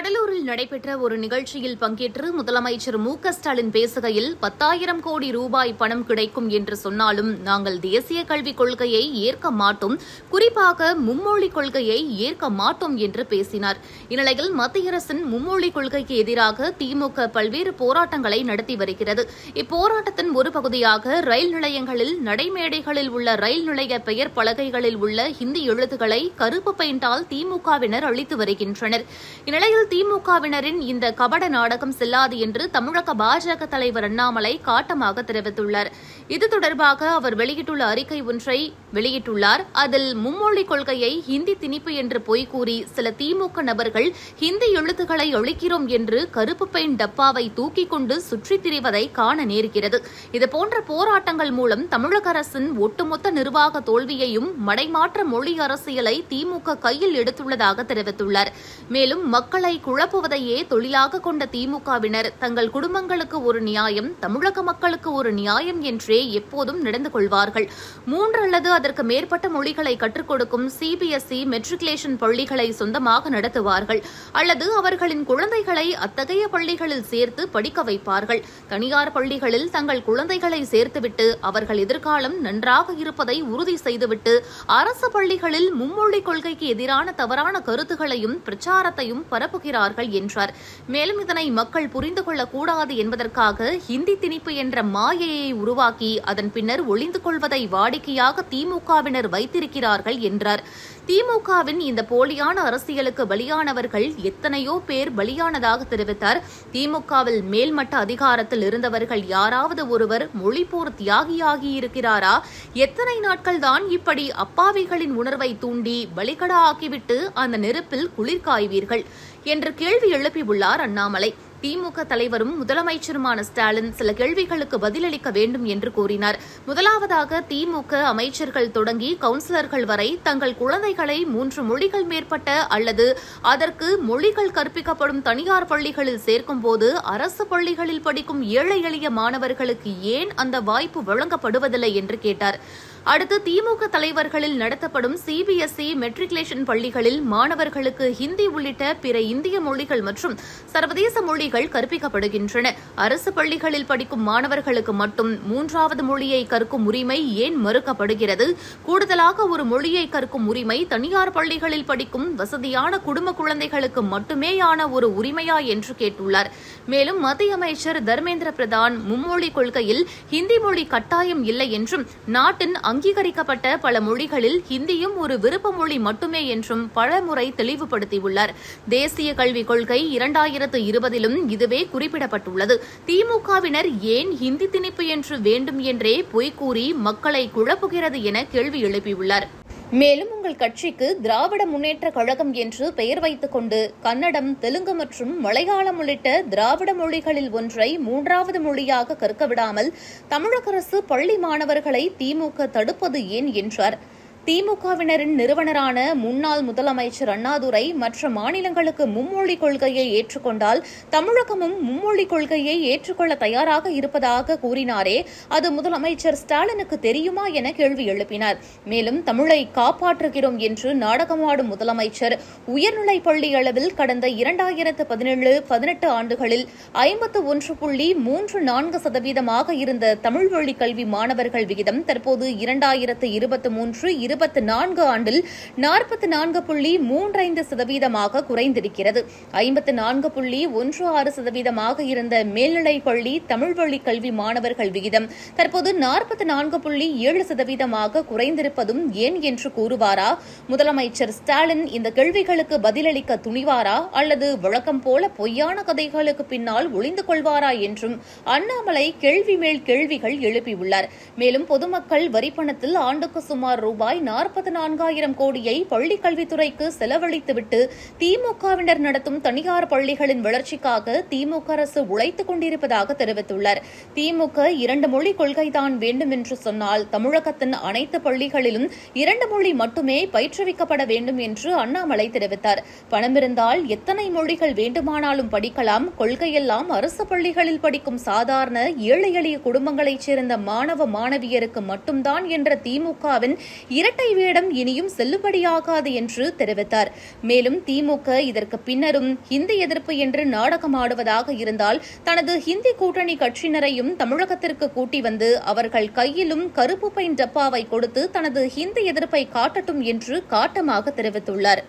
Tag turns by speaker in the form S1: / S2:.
S1: கடலூரில் நடைபெற்ற ஒரு நிகழ்ச்சியில் பங்கேற்று முதலமைச்சர் மு.க.ஸ்டாலின் பேசுகையில் 10,000 கோடி ரூபாய் பணம் கிடைக்கும் என்று சொன்னாலும் நாங்கள் தேசிய கல்விக் கொள்கையை ஏற்க மாட்டோம், குறிப்பாக மும்மொழிக் கொள்கையை ஏற்க மாட்டோம் என்று பேசினார். இந்நிலையில் மத்திய அரசின் மும்மொழிக் கொள்கைக்கு எதிராக திமுக பல்வேறு போராட்டங்களை நடத்தி வருகிறது. இப்போராட்டத்தின் ஒரு பகுதியாக ரயில் நிலையங்களில் நடைமேடைகளில் உள்ள ரயில் நிலைய பெயர் பலகைகளில் உள்ள ஹிந்தி எழுத்துக்களை கருப்பு பெயிண்டால் திமுகவினர் அளித்து வருகின்றனர். இந்நிலையில் திமுகவினரின் இந்த கபட நாடகம் செல்லாது என்று தமிழக பாஜக தலைவர் அண்ணாமலை காட்டமாக தெரிவித்துள்ளார். இது தொடர்பாக அவர் வெளியிட்டுள்ள அறிக்கை ஒன்றை வெளியிட்டுள்ளார். அதில் மும்மொழிக் கொள்கையை ஹிந்தி திணிப்பு என்று பொய் கூறி சில திமுக நபர்கள் ஹிந்தி எழுத்துக்களை அளிக்கிறோம் என்று கருப்பு பெயிண்ட் டப்பாவை தூக்கிக் கொண்டு சுற்றித் திரிவதை காண நேர்கிறது. இதுபோன்ற போராட்டங்கள் மூலம் தமிழக அரசின் ஒட்டுமொத்த நிர்வாக தோல்வியையும் மடைமாற்ற மொழி அரசியலை திமுக கையில் எடுத்துள்ளதாக தெரிவித்துள்ளார். மேலும் மக்களை குழப்புவதையே தொழிலாக கொண்ட திமுகவினர் தங்கள் குடும்பங்களுக்கு ஒரு நியாயம், தமிழக மக்களுக்கு ஒரு நியாயம் என்றே எப்போதும் நடந்து கொள்வார்கள். 3 அல்லது அதற்கு மேற்பட்ட மொழிகளை கற்றுக் கொடுக்கும் சிபிஎஸ்இ மெட்ரிகுலேஷன் பள்ளிகளை சொந்தமாக நடத்துவார்கள் அல்லது அவர்களின் குழந்தைகளை அத்தகைய பள்ளிகளில் சேர்த்து படிக்க வைப்பார்கள். தனியார் பள்ளிகளில் தங்கள் குழந்தைகளை சேர்த்துவிட்டு அவர்கள் எதிர்காலம் நன்றாக இருப்பதை உறுதி செய்துவிட்டு அரசு பள்ளிகளில் மும்மொழிக் கொள்கைக்கு எதிரான தவறான கருத்துக்களையும் பிரச்சாரத்தையும் பரப்புகிறார்கள் என்றார். மேலும் இதனை மக்கள் புரிந்து கொள்ளக்கூடாது என்பதற்காக ஹிந்தி திணிப்பு என்ற மாயையை உருவாக்கி அதன் பின்னர் ஒளிந்து கொள்வதை வாடிக்கையாக திமுகவினர் வைத்திருக்கிறார்கள் என்றார். திமுகவின் இந்த போலியான அரசியலுக்கு பலியானவர்கள் எத்தனையோ பேர் பலியானதாக தெரிவித்தார். திமுகவில் மேல்மட்ட அதிகாரத்தில் இருந்தவர்கள் யாராவது ஒருவர் மொழிப்போர் தியாகியாகி இருக்கிறாரா? எத்தனை நாட்கள் தான் இப்படி அப்பாவிகளின் உணர்வை தூண்டி பலிகடா ஆக்கிவிட்டு அந்த நெருப்பில் குளிர் காய்வீர்கள் என்று கேள்வி எழுப்பியுள்ளார் அண்ணாமலை. திமுக தலைவரும் முதலமைச்சருமான ஸ்டாலின் சில கேள்விகளுக்கு பதிலளிக்க வேண்டும் என்று கூறினார். முதலாவதாக திமுக அமைச்சர்கள் தொடங்கி கவுன்சிலர்கள் வரை தங்கள் குழந்தைகளை 3 மொழிகள் மேற்பட்ட அல்லது அதற்கு மொழிகள் கற்பிக்கப்படும் தனியார் பள்ளிகளில் சேர்க்கும்போது அரசு பள்ளிகளில் படிக்கும் ஏழை எளிய மாணவர்களுக்கு ஏன் அந்த வாய்ப்பு வழங்கப்படுவதில்லை என்று கேட்டார். அடுத்து திமுக தலைவர்களில் நடத்தப்படும் சிபிஎஸ்இ மெட்ரிகுலேஷன் பள்ளிகளில் மாணவர்களுக்கு ஹிந்தி உள்ளிட்ட பிற இந்திய மொழிகள் மற்றும் சர்வதேச மொழிகள் கற்பிக்கப்படுகின்றன. அரசு பள்ளிகளில் படிக்கும் மாணவர்களுக்கு மட்டும் 3வது மொழியை கற்கும் உரிமை ஏன் மறுக்கப்படுகிறது? கூடுதலாக ஒரு மொழியை கற்கும் உரிமை தனியார் பள்ளிகளில் படிக்கும் வசதியான குடும்ப குழந்தைகளுக்கு மட்டுமேயான ஒரு உரிமையா என்று கேட்டுள்ளார். மேலும் மத்திய அமைச்சர் தர்மேந்திர பிரதான் மும்மொழிக் கொள்கையில் ஹிந்தி மொழி கட்டாயம் இல்லை என்றும் நாட்டின் அங்கீகரிக்கப்பட்ட பல மொழிகளில் ஹிந்தியும் ஒரு விருப்ப மொழி மட்டுமே என்றும் பலமுறை தெளிவுபடுத்தியுள்ளார். தேசிய கல்விக் கொள்கை 2020லும் இதுவே குறிப்பிடப்பட்டுள்ளது. திமுகவினர் ஏன் ஹிந்தி திணிப்பு என்று வேண்டும் என்றே பொய் கூறி மக்களை குழப்புகிறது என கேள்வி எழுப்பியுள்ளார். மேலும் உங்கள் கட்சிக்கு திராவிட முன்னேற்ற கழகம் என்று பெயர் வைத்துக் கொண்டு கன்னடம், தெலுங்கு மற்றும் மலையாளம் உள்ளிட்ட திராவிட மொழிகளில் ஒன்றை 3வது மொழியாக கற்க விடாமல் தமிழக அரசு பள்ளி மாணவர்களை திமுக தடுப்பது ஏன் என்றார். திமுகவினரின் நிறுவனரான முன்னாள் முதலமைச்சர் அண்ணாதுரை மற்ற மாநிலங்களுக்கு மும்மொழிக் கொள்கையை ஏற்றுக்கொண்டால் தமிழகமும் மும்மொழிக் கொள்கையை ஏற்றுக்கொள்ள தயாராக இருப்பதாக கூறினாரே, அது முதலமைச்சர் ஸ்டாலினுக்கு தெரியுமா என கேள்வி எழுப்பினார். மேலும் தமிழை காப்பாற்றுகிறோம் என்று நாடகமாடும் முதலமைச்சர் உயர்நிலைப் பள்ளி அளவில் கடந்த 2017-18 ஆண்டுகளில் 51.34% இருந்த தமிழ் வழி கல்வி மாணவர்கள் விகிதம் தற்போது 2023-24 ஆண்டில் 44.35% குறைந்திருக்கிறது. 54.16% இருந்த மேல்நிலைப் பள்ளி தமிழ் வழி கல்வி மாணவர்கள் விகிதம் தற்போது 44.7% குறைந்திருப்பதும் ஏன் என்று கூறுவாரா? முதலமைச்சர் ஸ்டாலின் இந்த கேள்விகளுக்கு பதிலளிக்க துணிவாரா அல்லது வழக்கம் போல பொய்யான கதைகளுக்கு பின்னால் ஒளிந்து கொள்வாரா என்றும் அண்ணாமலை கேள்வி மேல் கேள்விகள் எழுப்பியுள்ளார். மேலும் பொதுமக்கள் வரிப்பணத்தில் ஆண்டுக்கு சுமார் ரூபாய் 44,000 கோடியை பள்ளிக் கல்வித்துறைக்கு செலவழித்துவிட்டு திமுகவினர் நடத்தும் தனியார் பள்ளிகளின் வளர்ச்சிக்காக திமுக அரசு உழைத்துக் கொண்டிருப்பதாக தெரிவித்துள்ளார். திமுக 2 மொழி கொள்கைதான் வேண்டும் என்று சொன்னால் தமிழகத்தின் அனைத்து பள்ளிகளிலும் 2 மொழி மட்டுமே பயிற்றுவிக்கப்பட வேண்டும் என்று அண்ணாமலை தெரிவித்தார். பணம் இருந்தால் எத்தனை மொழிகள் வேண்டுமானாலும் படிக்கலாம். கொள்கையெல்லாம் அரசு பள்ளிகளில் படிக்கும் சாதாரண ஏழை எளிய குடும்பங்களைச் சேர்ந்த மாணவ மாணவியருக்கு மட்டும்தான் என்ற திமுகவின் இரட்டை இரட்டை வேடம் இனியும் செல்லுபடியாகாது என்று தெரிவித்தார். மேலும் திமுக இதற்கு பின்னரும் ஹிந்தி எதிர்ப்பு என்று நாடகமாடுவதாக இருந்தால் தனது ஹிந்தி கூட்டணி கட்சியினரையும் தமிழகத்திற்கு கூட்டி வந்து அவர்கள் கையிலும் கருப்பு பைன் டப்பாவை கொடுத்து தனது ஹிந்தி எதிர்ப்பை காட்டட்டும் என்று காட்டமாக தெரிவித்துள்ளார்.